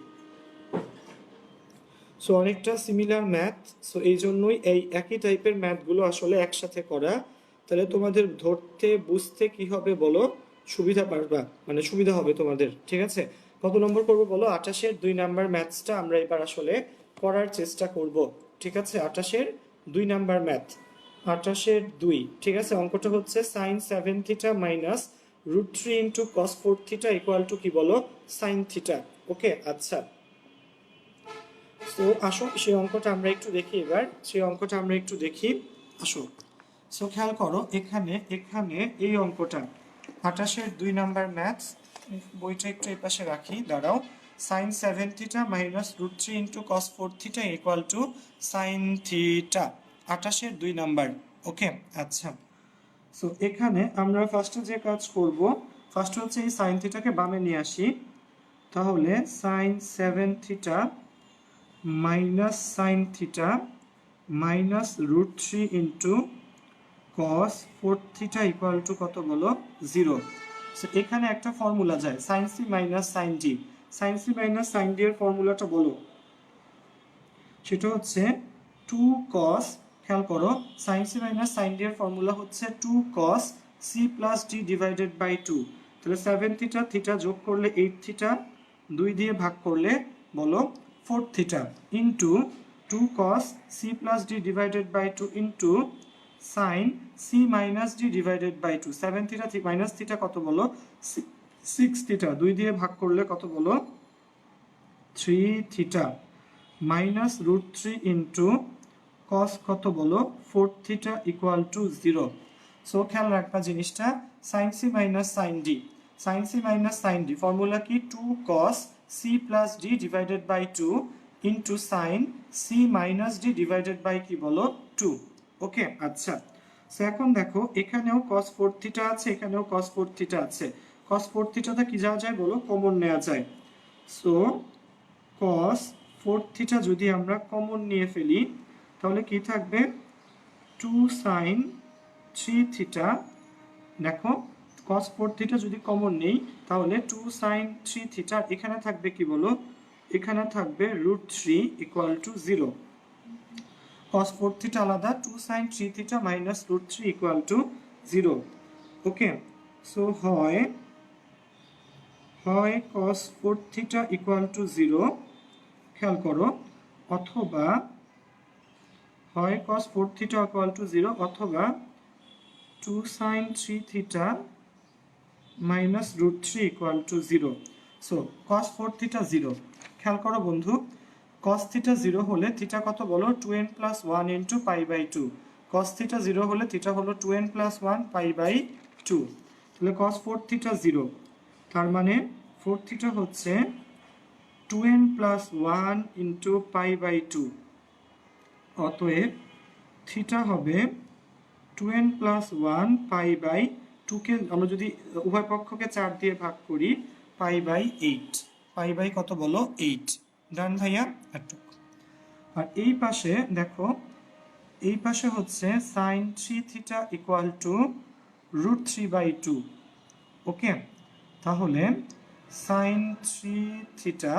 সো অনেকটা সিমিলার ম্যাথ, সো এই জন্যই এই একই টাইপের ম্যাথগুলো আসলে একসাথে করা, তাহলে তোমাদের ধরতে বুঝতে কি হবে বলো, সুবিধা পারবা, মানে সুবিধা হবে তোমাদের। ঠিক আছে, কত নম্বর করবো বলো? 28-এর 2 নাম্বার ম্যাথসটা আমরা এবার আসলে করার চেষ্টা করব। ঠিক আছে, 28-এর 2 নাম্বার ম্যাথ, 28-এর 2। ঠিক আছে, অঙ্কটা হচ্ছে sine 7 theta minus √3 into cos 4 theta equal to কি বলো? Sine theta. ওকে, আচ্ছা, তো আসো সেই অঙ্কটা আমরা একটু দেখি এবার, সেই অঙ্কটা আমরা একটু দেখি, আসো। সো খেয়াল করো, এখানে এখানে এই অঙ্কটা 28-এর 2 নাম্বার ম্যাথস, বইটা একটু এই পাশে রাখি, দাঁড়াও। Sine 7 theta minus √3 into cos 4 theta equal to sine theta, 28-এর 2 নাম্বার। ওকে, আচ্ছা, সো এখানে আমরা ফার্স্টে যে কাজ করব, ফার্স্ট হচ্ছে এই সাইন থিটাকে বামে নিয়ে আসি, তাহলে sine 7 theta minus sine theta minus √3 into cos 4 theta equal to কত বলো? 0। সো এখানে একটা ফর্মুলা যায়, sine C minus sine d. Sine C minus sine d এর ফর্মুলাটা বলো। সেটা হচ্ছে 2 cos, খেয়াল করো, sine C minus sine d এর ফর্মুলা হচ্ছে 2 cos c plus d divided by 2। তাহলে 7 থিটা, থিটা যোগ করলে 8 থিটা, 2 দিয়ে ভাগ করলে বলো 4 theta, into 2 cos c plus d divided by 2 into sine C minus d divided by 2। 7 theta minus theta কত বলো? 6 থিটা, 2 দিয়ে ভাগ করলে কত বলো? 3 থিটা, মাইনাস √3 ইন্টু কস কত বলো? 4 থিটা ইকুয়াল টু 0। সো খেয়াল রাখবা জিনিসটা, sine C minus sine d, sine C minus sine d formula কি? 2 cos c plus d divided by 2 into sine C minus d divided by কি বলো? 2। ওকে, আচ্ছা, so এখন দেখো এখানেও cos 4 থিটা আছে, এখানেও cos 4 থিটা আছে। cos 4 থিটাটা কি যাওয়া যায় বলো? কমন নেওয়া যায়। সো cos 4 থিটা যদি আমরা কমন নিয়ে ফেলি, তাহলে কি থাকবে? 2 sin 3 থিটা। দেখো cos 4 থিটা যদি কমন নেই, তাহলে 2 sin 3 থিটা, এখানে থাকবে কি বলো? এখানে থাকবে √3 ইকুয়াল টু 0। cos 4 থিটা আলাদা, 2 sin 3 theta minus √3 equal to 0। Okay, so হয় cos 4 থিটা ইকুয়াল টু 0, খেয়াল করো, অথবা হয় cos 4 থিটা ইকুয়াল টু 0, অথবা 2 sin 3 theta minus √3 equal to 0। So cos 4 theta 0, খেয়াল করো বন্ধু, cos থিটা 0 হলে থিটা কত বলো? 2n plus 1 into pi by 2। cos theta 0 হলে থিটা হলো 2n প্লাস 1 পাই বাই 2। তাহলে cos 4 থিটা 0, তার মানে 4 থিটা হচ্ছে 2n plus 1 into pi by 2। অতএব থিটা হবে 2n প্লাস 1 পাই বাই 2কে আমরা যদি উভয় পক্ষকে 4 দিয়ে ভাগ করি, পাই বাই 8। পাই বাই কত বলো? 8। ডান ভাইয়া, এটুক। আর এই পাশে দেখো, এই পাশে হচ্ছে sine 3 theta equal to √3 by 2। Okay, তাহলে sine 3 theta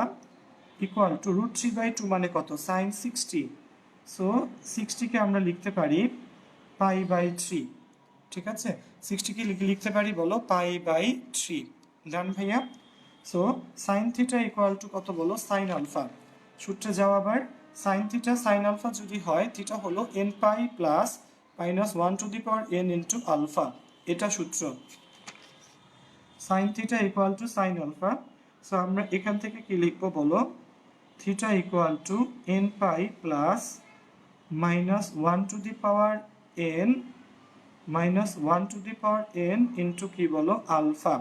equal to √3 by 2 মানে কত? সাইন 60। সো 60কে আমরা লিখতে পারি পাই বাই 3। ঠিক আছে, 60কে লিখতে পারি বলো? Pi by 3। ডান ভাইয়া। So sine theta equal to কত বলো? Sine alpha. সূত্রে যাও আবার, সাইন থিটা সাইন আলফা যদি হয়, থিটা হলো n pi plus minus 1 to the power n into alpha, এটা সূত্র। Sine theta equal to sine alpha. So আমরা এখান থেকে কি লিখবো বলো? Theta equal to n pi plus minus 1 to the power n minus 1 to the power n into কি বলো? Alpha.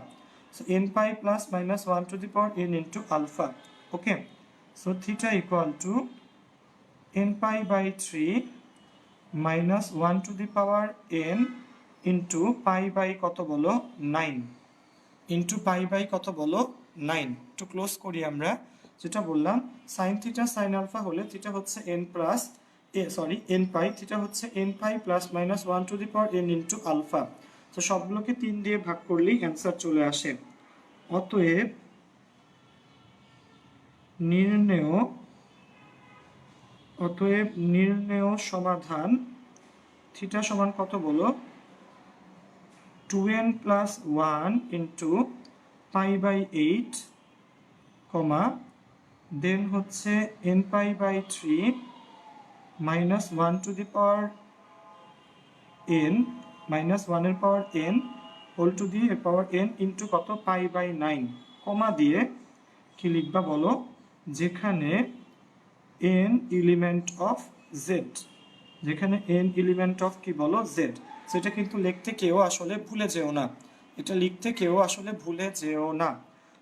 So n pi plus minus 1 to the power n into alpha. Okay, so theta equal to n pi by 3 minus 1 to the power n into pi by কত বলো 9, into pi by কত বলো 9। একটু close করি আমরা। যেটা বললাম sine theta sine alpha হলে থিটা হচ্ছে n plus n pi, theta হচ্ছে N pi plus minus 1 to the power N into alpha. তো সবগুলোকে 3 দিয়ে ভাগ করলেই অ্যান্সার চলে আসে। অতএব নির্ণেয় সমাধান থিটা সমান কত বলো 2n plus 1 into pi by 8, comma then হচ্ছে N pi by 3 minus 1 to the power n minus 1 এর পাওয়ার n হোল টু দি এর পাওয়ার n ইন্টু কত পাই বাই 9, কমা দিয়ে কি লিখবা বলো, যেখানে n এলিমেন্ট অফ z, যেখানে n এলিমেন্ট অফ কি বলো z। সেটা কিন্তু লিখতে কেউ আসলে ভুলে যেও না, এটা লিখতে কেউ আসলে ভুলে যেও না।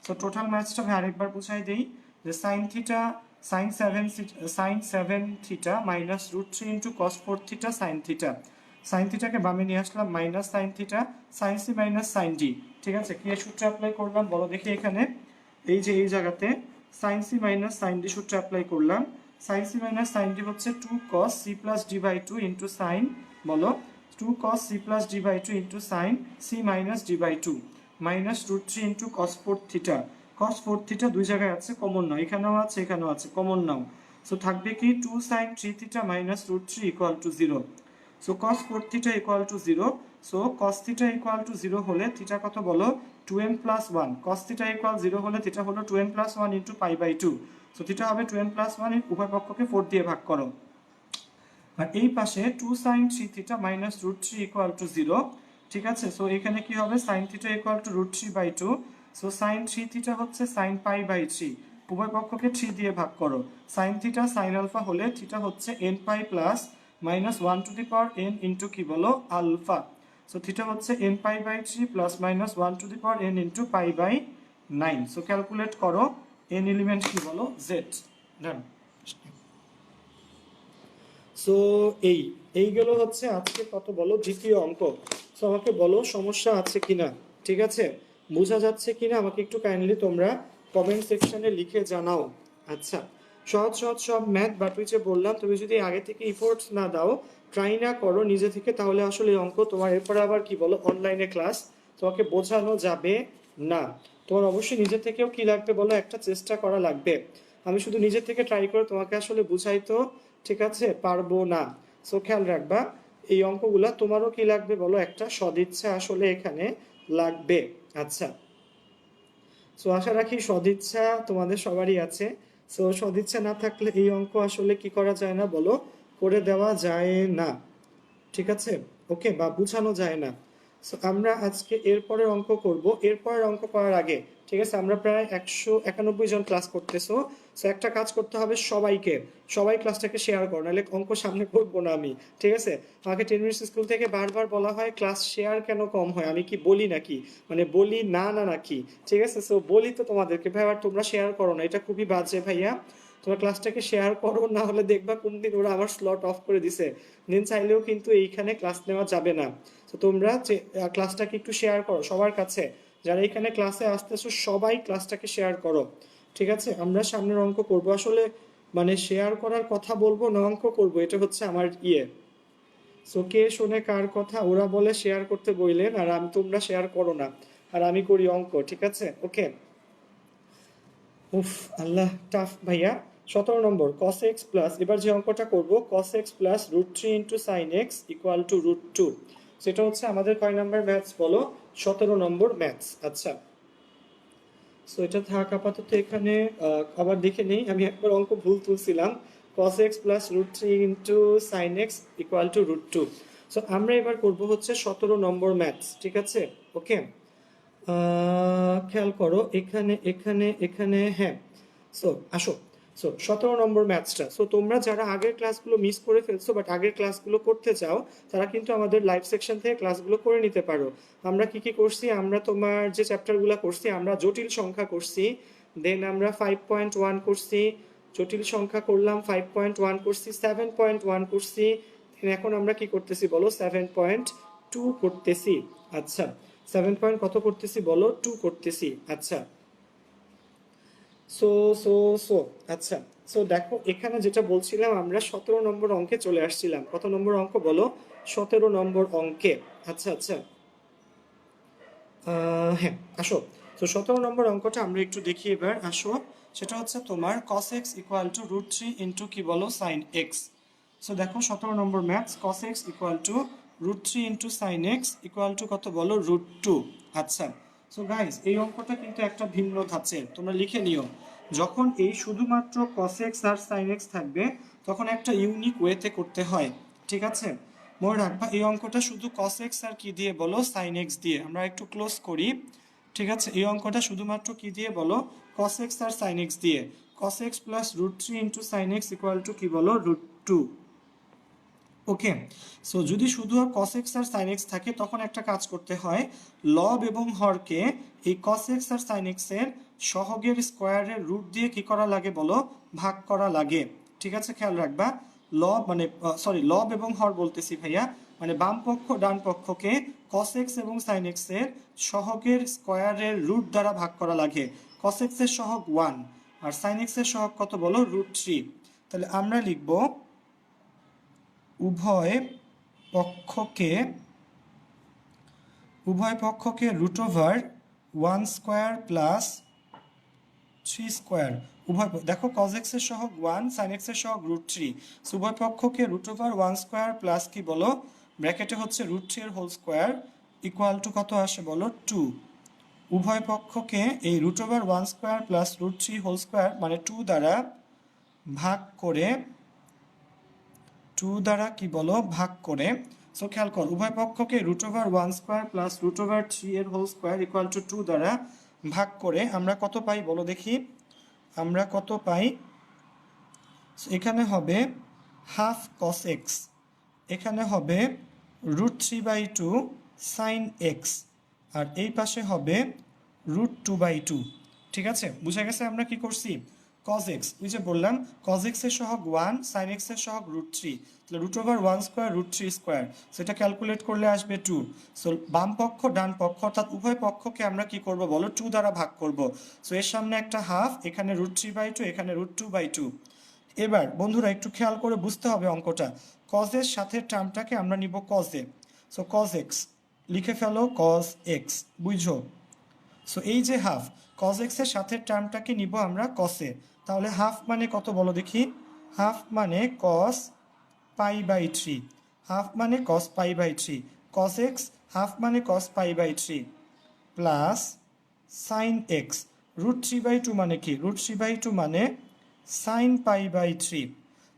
সো টোটাল ম্যাথসটা আমি আরেকবার বুঝাই দিই যে sine seven theta minus root three into cos 4 theta sine theta. Sine থিটাকে বামে নিয়ে আসলাম minus sine theta sine C minus sine D. ঠিক আছে, কি সূত্র অ্যাপ্লাই করলাম বলো দেখি এখানে, এই যে এই জায়গাতে sine C minus sine d সূত্র অ্যাপ্লাই করলাম। Sine C minus sine d হচ্ছে 2 cos c plus d by 2 into sine বলো 2 cos c plus d by 2 into sine C minus d by 2 minus root three into cos 4 theta. Cos 4 theta দুই জায়গায় আছে, common নাও, এখানেও আছে এখানেও আছে, common নাও। So থাকবে কি 2 sin 3 theta minus root three equal to 0। So cos 4 theta equal to 0। So cos theta equal to 0 হলে থিটা কত বলো 2n plus 1। cos theta equal 0 হলে থিটা হলো 2n plus 1 into pi by 2। So theta হবে 2n plus 1, উভয় পক্ষকে 4 দিয়ে ভাগ করো। আর এই পাশে 2 sin 3 theta minus root three equal to 0। ঠিক আছে, সো এখানে কি হবে sin theta equal to root three by 2। So sin 3 theta হচ্ছে sin পাই বাই 3, উভয় পক্ষকে 3 দিয়ে ভাগ করো। sin থিটা sin আলফা হলে থিটা হচ্ছে n pi plus minus 1 to the power n into কি বলো আলফা। সো থিটা হচ্ছে n pi by 3 plus minus 1 to the power n into pi by 9। So calculate করো n element কি বলো z। ডান। So এইগুলো হচ্ছে আজকে কত বলো দ্বিতীয় অঙ্ক। সো আমাকে বলো সমস্যা আছে কিনা, ঠিক আছে, বোঝা যাচ্ছে কিনা আমাকে একটু কাইন্ডলি তোমরা কমেন্ট সেকশনে লিখে জানাও। আচ্ছা, সহজ সহজ সব ম্যাথ, বাট ওই যে বললাম তুমি যদি আগে থেকে ইফোর্টস না দাও, ট্রাই না করো নিজে থেকে, তাহলে আসলে এই অঙ্ক তোমার এরপরে আবার কি বলো অনলাইনে ক্লাস তোমাকে বোঝানো যাবে না। তোমার অবশ্যই নিজে থেকেও কি লাগবে বলো একটা চেষ্টা করা লাগবে। আমি শুধু নিজে থেকে ট্রাই করে তোমাকে আসলে বুঝাই তো ঠিক আছে পারবো না। সো খেয়াল রাখবা এই অঙ্কগুলা তোমারও কি লাগবে বলো একটা সদিচ্ছা আসলে এখানে লাগবে। আচ্ছা, সো আশা রাখি সদিচ্ছা তোমাদের সবারই আছে। সো সদিচ্ছা না থাকলে এই অঙ্ক আসলে কি করা যায় না বলো, করে দেওয়া যায় না, ঠিক আছে, ওকে, বা বুঝানো যায় না। সো আমরা আজকে এরপরের অঙ্ক করব। এরপরের অঙ্ক করার আগে ঠিক আছে, আমরা প্রায় 191 জন ক্লাস করতেছো। সো একটা কাজ করতে হবে সবাইকে, সবাই ক্লাসটাকে শেয়ার করো, নাহলে অঙ্ক সামনে করবো না আমি। ঠিক আছে, আমাকে 10 মিনিটস স্কুল থেকে বারবার বলা হয় ক্লাস শেয়ার কেন কম হয়, আমি কি বলি নাকি, মানে বলি না না নাকি, ঠিক আছে। সো বলি তো তোমাদেরকে ভাই, আর তোমরা শেয়ার করো না, এটা খুবই বাজে ভাইয়া। তোমরা ক্লাসটাকে শেয়ার করো, না হলে দেখবা কোনদিন ওরা আমার স্লট অফ করে দিছে, দিন চাইলেও কিন্তু এইখানে ক্লাস নেওয়া যাবে না। তো তোমরা ক্লাসটাকে একটু শেয়ার করো সবার কাছে, যারা এখানে ক্লাসে আসতেছো সবাই ক্লাসটাকে শেয়ার করো, ঠিক আছে। আমরা সামনের অঙ্ক করব আসলে, মানে শেয়ার করার কথা বলবো না অঙ্ক করব, এটা হচ্ছে আমার ইয়ে। সো কে শোনে কার কথা, ওরা বলে শেয়ার করতে বললেন আর আমি, তোমরা শেয়ার করো না, আর আমি করি অঙ্ক, ঠিক আছে, ওকে। উফ আল্লাহ টাফ ভাইয়া। 17 নম্বর cos x প্লাস, এবার যে অঙ্কটা করব cos x plus root three into sine x equal to root two. সেটা হচ্ছে আমাদের কয় নাম্বার ম্যাথস বলো, 17 নম্বর ম্যাথস। আচ্ছা, সো এটা থাক আপাতত এখানে। আবার দেখে নেই, আমি একবার অঙ্ক ভুল তুলছিলাম, cos x plus root three into sine x equal to root two. So আমরা এবার করব হচ্ছে 17 নম্বর ম্যাথস, ঠিক আছে, ওকে। খেয়াল করো এখানে এখানে এখানে, হ্যাঁ। সো আসো, সো 17 নম্বর ম্যাথসটা, সো তোমরা যারা আগের ক্লাসগুলো মিস করে ফেলছো বাট আগের ক্লাসগুলো করতে চাও, তারা কিন্তু আমাদের লাইভ সেকশন থেকে ক্লাসগুলো করে নিতে পারো। আমরা কি কি করছি, আমরা তোমার যে চ্যাপ্টারগুলো করছি, আমরা জটিল সংখ্যা করছি, দেন আমরা 5.1 করছি, জটিল সংখ্যা করলাম 5.1 করছি, 7.1 করছি, এখন আমরা কি করতেছি বলো 7.2 টু করতেছি। আচ্ছা 7 পয়েন্ট কত করতেছি বলো, 2 করতেছি। আচ্ছা সো সো সো আচ্ছা সো দেখো এখানে যেটা বলছিলাম আমরা 17 নম্বর অঙ্কে চলে আসছিলাম। কত নম্বর অঙ্ক বলো, 17 নম্বর অঙ্কে। আচ্ছা আচ্ছা হ্যাঁ আসো। তো 17 নম্বর অঙ্কটা আমরা একটু দেখি এবার, আসো। সেটা হচ্ছে তোমার cos x equal to √3 into কি বলো sin x। সো দেখো 17 নম্বর maths, cos x equal to √3 into sin x equal to কত বলো, √2। আচ্ছা সো গাইস এই অঙ্কটা কিন্তু একটা ভিন্ন ধাঁচের, তোমরা লিখে নিও। যখন এই শুধুমাত্র cos x আর sin x থাকবে তখন একটা ইউনিক ওয়েতে করতে হয়, ঠিক আছে। মনে রাখবা এই অঙ্কটা শুধু cos x আর কি দিয়ে বলো, sin x দিয়ে। আমরা একটু ক্লোজ করি, ঠিক আছে। এই অঙ্কটা শুধুমাত্র কি দিয়ে বলো, cos x আর sin x দিয়ে। cos x plus √3 into sin x equal to কি বলো, √2। ওকে, সো যদি শুধু cos x আর sin x থাকে তখন একটা কাজ করতে হয়, লব এবং হরকে এই cos x আর sin x এর সহগের স্কোয়ারের রুট দিয়ে কি করা লাগে বলো, ভাগ করা লাগে। ঠিক আছে, খেয়াল রাখবা। লব মানে সরি লব এবং হর বলতেছি ভাইয়া, মানে বাম পক্ষ ডান পক্ষকে cos x এবং sin x এর সহগের স্কোয়ারের রুট দ্বারা ভাগ করা লাগে। cos x এর সহগ 1 আর sin x এর সহগ কত বলো, √3। তাহলে আমরা লিখবো উভয় পক্ষকে √1² প্লাস 3² উভয় দেখো cos x এর সহগ 1, sin x এর সহগ √3। উভয় পক্ষকে √1² প্লাস কি বলো, ব্র্যাকেটে হচ্ছে √3 এর হোল স্কোয়ার ইকুয়াল টু কত আসে বলো, 2। উভয় পক্ষকে এই √1² প্লাস √3 হোল স্কোয়ার মানে 2 দ্বারা ভাগ করে, 2 দ্বারা কি বলো ভাগ করে। সো খেয়াল কর, উভয় পক্ষকে √1² প্লাস √3 এর হোল স্কোয়ার ইকুয়াল টু 2 দ্বারা ভাগ করে আমরা কত পাই বলো দেখি, আমরা কত পাই। এখানে হবে হাফ cos x, এখানে হবে √3/2 sin x, আর এই পাশে হবে √2/2। ঠিক আছে, বুঝা গেছে আমরা কি করছি। cos x ওই যে বললাম cos x এর সহগ 1, sin x এর সহগ √3, তাহলে √1² √3², সেটা ক্যালকুলেট করলে আসবে 2। সো বাম পক্ষ ডান পক্ষ অর্থাৎ উভয় পক্ষকে আমরা কি করব বলো, 2 দ্বারা ভাগ করব। সো এর সামনে একটা হাফ, এখানে √3/2, এখানে √2/2। এবার বন্ধুরা একটু খেয়াল করে বুঝতে হবে অঙ্কটা। cos এর সাথে টার্মটাকে আমরা নিব cos এ। সো cos x লিখে ফেলো, cos x বুঝো। সো এই যে হাফ, cos x এর সাথে টার্মটাকে নিব আমরা cos এ। তাহলে হাফ মানে কত বলো দেখি, হাফ মানে cos π/3, হাফ মানে cos π/3, cos x হাফ মানে cos π/3 প্লাস sin x √3/2 মানে কি, √3/2 মানে sin π/3।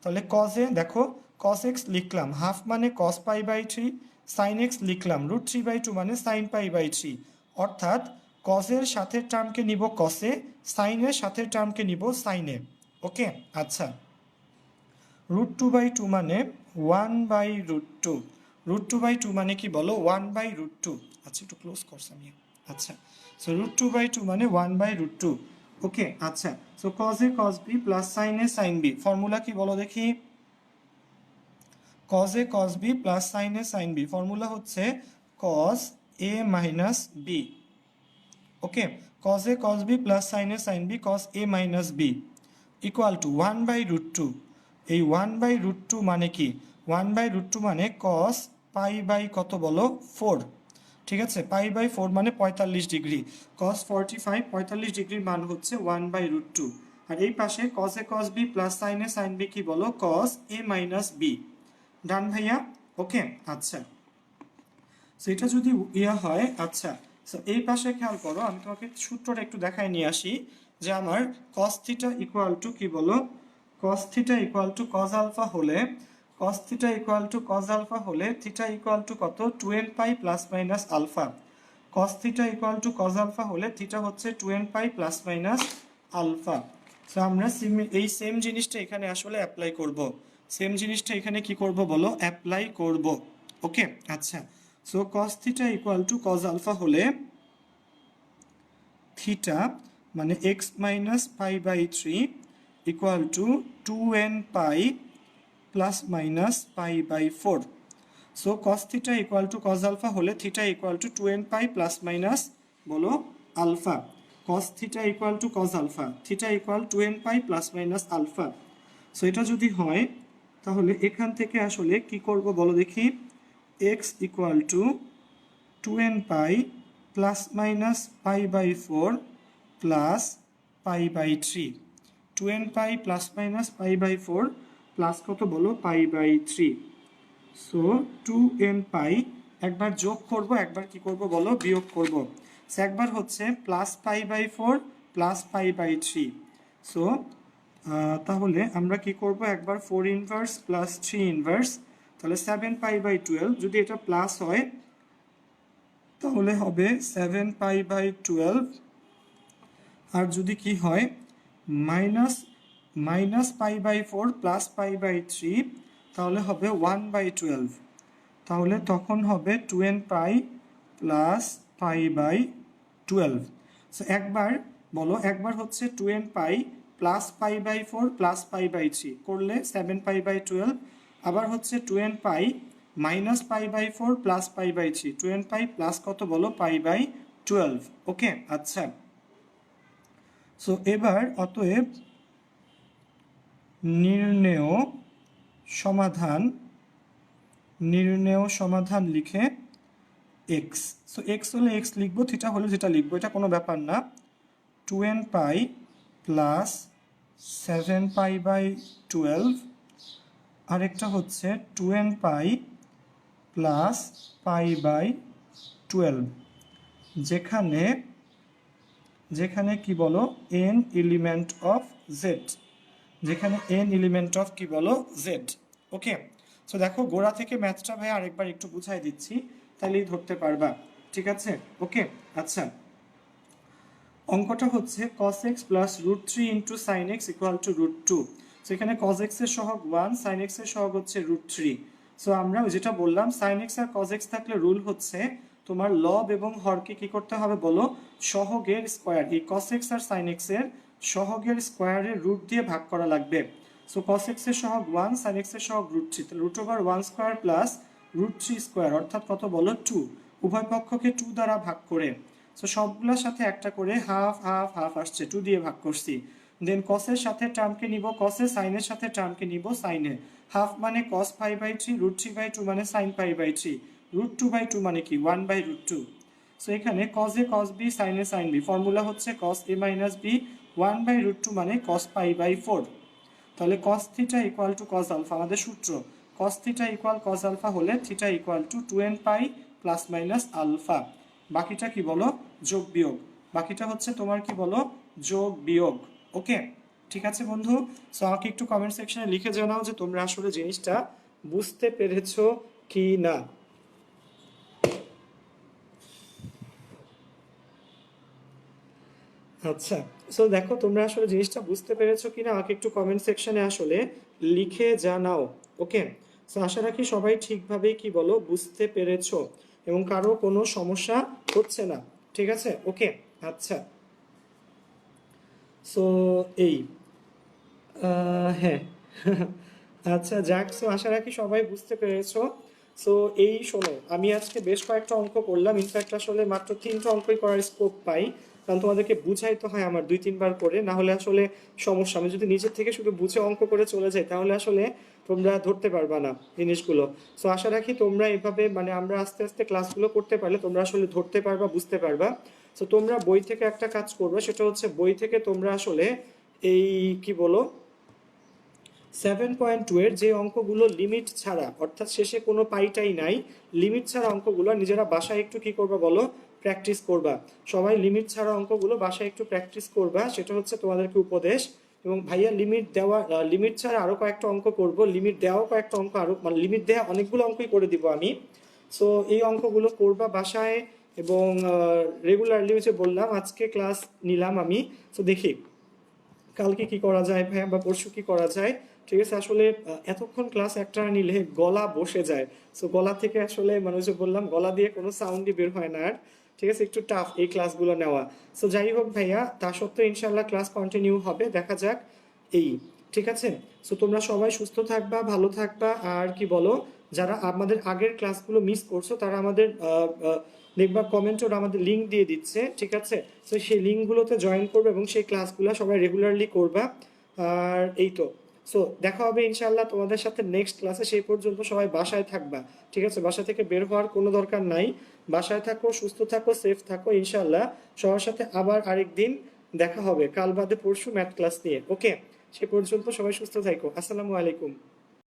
তাহলে cos এ দেখো cos x লিখলাম, হাফ মানে cos π/3, sin x লিখলাম √3/2 মানে sin π/3। অর্থাৎ cos এর সাথে টার্মকে নিব cos এ, sin এর সাথে টার্মকে নিব sin এ। ওকে আচ্ছা, √2/2 মানে 1/√2, √2/2 মানে কি বলো, 1/√2। আচ্ছা একটু ক্লোজ করছি আমি। আচ্ছা সো √2/2 মানে 1/√2। ওকে আচ্ছা, so cos a cos b plus sin a sin b, formula কি বলো দেখি। cos a cos b plus sin a sin b, formula হচ্ছে cos a minus b। Okay, cos a cos b plus sin a sin b cos a minus b equal to 1/√2। এই 1/√2 মানে কি, 1/√2 মানে cos π/ কত বলো, 4। ঠিক আছে, π/4 মানে 45 ডিগ্রি, cos 45 45 ডিগ্রির মান হচ্ছে 1/√2। আর এই পাশে cos a cos b plus sin a sin b কি বলো, cos a মাইনাস b। ডান ভাইয়া, ওকে আচ্ছা। সেটা যদি ইয়া হয়, আচ্ছা এই পাশে খেয়াল করো, আমি তোমাকে সূত্রটা একটু দেখায় নিয়ে আসি যে আমার cos থিটা ইকুয়াল টু কি বলো, cos theta equal to cos alpha হলে, cos theta equal to cos alpha হলে থিটা ইকুয়াল টু কত, 2nπ plus minus alpha. cos theta equal to cos alpha হলে থিটা হচ্ছে 2nπ plus minus alpha. So আমরা এই same জিনিসটা এখানে আসলে অ্যাপ্লাই করব, সেম জিনিসটা এখানে কি করব বলো, অ্যাপ্লাই করব। ওকে আচ্ছা, so cos theta equal to cos alpha হলে থিটা মানে x minus π/3 equal to 2nπ plus minus π/4। So cos theta equal to cos alpha হলে theta equal to 2n pi plus minus বলো alpha. Cos theta equal to cos alpha, theta equal 2n pi plus minus alpha. So এটা যদি হয় তাহলে এখান থেকে আসলে কি করব বলো দেখি, x equal to 2n pi plus minus pi by 4 plus pi by 3, 2n pi plus minus pi by 4 plus কত বলো পাই বাই 3। সো 2n পাই একবার যোগ করব, একবার কি করব বলো বিয়োগ করব। সো একবার হচ্ছে plus pi by 4 plus pi by 3। So তাহলে আমরা কি করব, একবার 4 ইনভার্স প্লাস 3 ইনভার্স, তাহলে 7 পাই বাই 12। যদি এটা প্লাস হয় তাহলে হবে 7 পাই বাই 12, আর যদি কি হয় minus minus pi by 4 plus pi by 3 তাহলে হবে 1 বাই 12। তাহলে তখন হবে 2n pi plus pi by 12। So একবার বলো, একবার হচ্ছে 2n pi plus pi by 4 plus pi by 3 করলে 7 পাই বাই 12, আবার হচ্ছে 2n pi minus pi by 4 plus pi by 3, 2n pi plus কত বলো পাই বাই 12। ওকে আচ্ছা, সো এবার অতএব নির্ণেয় সমাধান লিখে x। সো x হলে x লিখবো, থিটা হলে যেটা লিখবো, এটা কোনো ব্যাপার না। 2n pi plus 7 pi by 12, আরেকটা হচ্ছে 2n pi plus pi by 12, যেখানে কি বলো n এলিমেন্ট অফ z, যেখানে n এলিমেন্ট অফ কি বলো z। ওকে, সো দেখো গোড়া থেকে ম্যাথটা ভাই আরেকবার একটু বুঝাই দিচ্ছি, তাহলেই ধরতে পারবা। ঠিক আছে ওকে আচ্ছা, অঙ্কটা হচ্ছে cos x plus root 3 into sine x equal to root 2। So এখানে cos x এর সহগ 1, সাইন এক্স এর সহগ হচ্ছে রুট 3। সো আমরা যেটা বললাম সাইন এক্স আর cos x থাকলে রুল হচ্ছে তোমার লব এবং হরকে কি করতে হবে বলো সহগের স্কোয়ার, এই cos x আর সাইন এক্স এর সহগের স্কোয়ারের রুট দিয়ে ভাগ করা লাগবে। সো cos x এর সহগ 1, সাইন এক্স এর সহগ রুট 3, তাহলে root over 1 square plus root 3 square অর্থাৎ কত বলো 2, উভয় পক্ষকে 2 দ্বারা ভাগ করে। সো সবগুলোর সাথে একটা করে হাফ হাফ হাফ আসছে, 2 দিয়ে ভাগ করছি। দেন কসের সাথে টার্মকে নিব কসে, সাইনের সাথে টার্মকে নিব সাইনে। হাফ মানে cos pi by 3, root 3 by 2 মানে sine pi by 3, root 2 by 2 মানে কি 1 বাই রুট 2। সো এখানে কস এ কস বি সাইনে সাইন বি, ফর্মুলা হচ্ছে cos A minus B 1 by root 2 মানে কস পাই বাই 4। তাহলে cos theta equal to cos alpha, আমাদের সূত্র cos theta equal cos alpha হলে theta equal to 2n pi plus minus alpha. বাকিটা কি বলো যোগ বিয়োগ, বাকিটা হচ্ছে তোমার কি বলো যোগ বিয়োগ। ওকে ঠিক আছে বন্ধু, সো আমাকে একটু কমেন্ট সেকশনে লিখে জানাও যে তোমরা আসলে জিনিসটা বুঝতে পেরেছো কি না। আচ্ছা, সো দেখো তোমরা আসলে জিনিসটা বুঝতে পেরেছো কিনা আমাকে একটু কমেন্ট সেকশনে আসলে লিখে জানাও। ওকে, সো আশা রাখি সবাই ঠিকভাবেই কি বলো বুঝতে পেরেছো এবং কারো কোনো সমস্যা হচ্ছে না। ঠিক আছে ওকে আচ্ছা, সো এই হ্যাঁ আচ্ছা যাক, সো আশা রাখি সবাই বুঝতে পেরেছো। সো এই শোনো, আমি আজকে বেশ কয়েকটা অঙ্ক করলাম, ইনফ্যাক্ট আসলে মাত্র 3টা অঙ্কই করার স্কোপ পাই, কারণ তোমাদেরকে বুঝাইতে হয় আমার 2-3 বার করে, না হলে আসলে সমস্যা। আমি যদি নিজের থেকে শুধু বুঝে অঙ্ক করে চলে যাই তাহলে আসলে তোমরা ধরতে পারবা না জিনিসগুলো। সো আশা রাখি তোমরা এভাবে মানে আমরা আস্তে আস্তে ক্লাসগুলো করতে পারলে তোমরা আসলে ধরতে পারবা, বুঝতে পারবা। সো তোমরা বই থেকে একটা কাজ করবে, সেটা হচ্ছে বই থেকে তোমরা আসলে এই কি বলো 7.2 এর যে অঙ্কগুলো লিমিট ছাড়া, অর্থাৎ শেষে কোনো পাইটাই নাই, লিমিট ছাড়া অঙ্কগুলো নিজেরা বাসায় একটু কি করবা বলো প্র্যাকটিস করবা। সবাই লিমিট ছাড়া অঙ্কগুলো বাসায় একটু প্র্যাকটিস করবা, সেটা হচ্ছে তোমাদেরকে উপদেশ। এবং ভাইয়া লিমিট দেওয়া লিমিট ছাড়া আরো কয়েকটা অঙ্ক করব, লিমিট দেওয়াও কয়েকটা অঙ্ক আরো মানে লিমিট দেওয়া অনেকগুলো অঙ্কই করে দিব আমি। সো এই অঙ্কগুলো করবা বাসায় এবং রেগুলারলি হচ্ছে বললাম আজকে ক্লাস নিলাম আমি, সো দেখি কালকে কি করা যায় ভাইয়া বা পরশু কি করা যায়। ঠিক আছে, আসলে এতক্ষণ ক্লাস একটা নিলে গলা বসে যায়। সো গলা থেকে আসলে মানে যে বললাম গলা দিয়ে কোনো সাউন্ডই বের হয় না আর। ঠিক আছে, একটু টাফ এই ক্লাসগুলো নেওয়া। সো যাই হোক ভাইয়া, তা সত্ত্বেও ইনশাল্লাহ ক্লাস কন্টিনিউ হবে, দেখা যাক এই। ঠিক আছে, সো তোমরা সবাই সুস্থ থাকবা, ভালো থাকবা, আর কি বলো যারা আমাদের আগের ক্লাসগুলো মিস করছো তারা আমাদের দেখবা কমেন্ট ওরা আমাদের লিঙ্ক দিয়ে দিচ্ছে, ঠিক আছে? তো সেই লিঙ্কগুলোতে জয়েন করবে এবং সেই ক্লাসগুলো সবাই রেগুলারলি করবা। আর এই তো, সো দেখা হবে ইনশাআল্লাহ তোমাদের সাথে নেক্সট ক্লাসে। সেই পর্যন্ত সবাই বাসায় থাকবা, ঠিক আছে? বাসা থেকে বের হওয়ার কোনো দরকার নাই, বাসায় থাকো, সুস্থ থাকো, সেফ থাকো। ইনশাআল্লাহ সবার সাথে আবার আরেকদিন দেখা হবে, কাল বাদে পরশু ম্যাথ ক্লাস নিয়ে। ওকে, সে পর্যন্ত সবাই সুস্থ থাকো। আসসালামু আলাইকুম।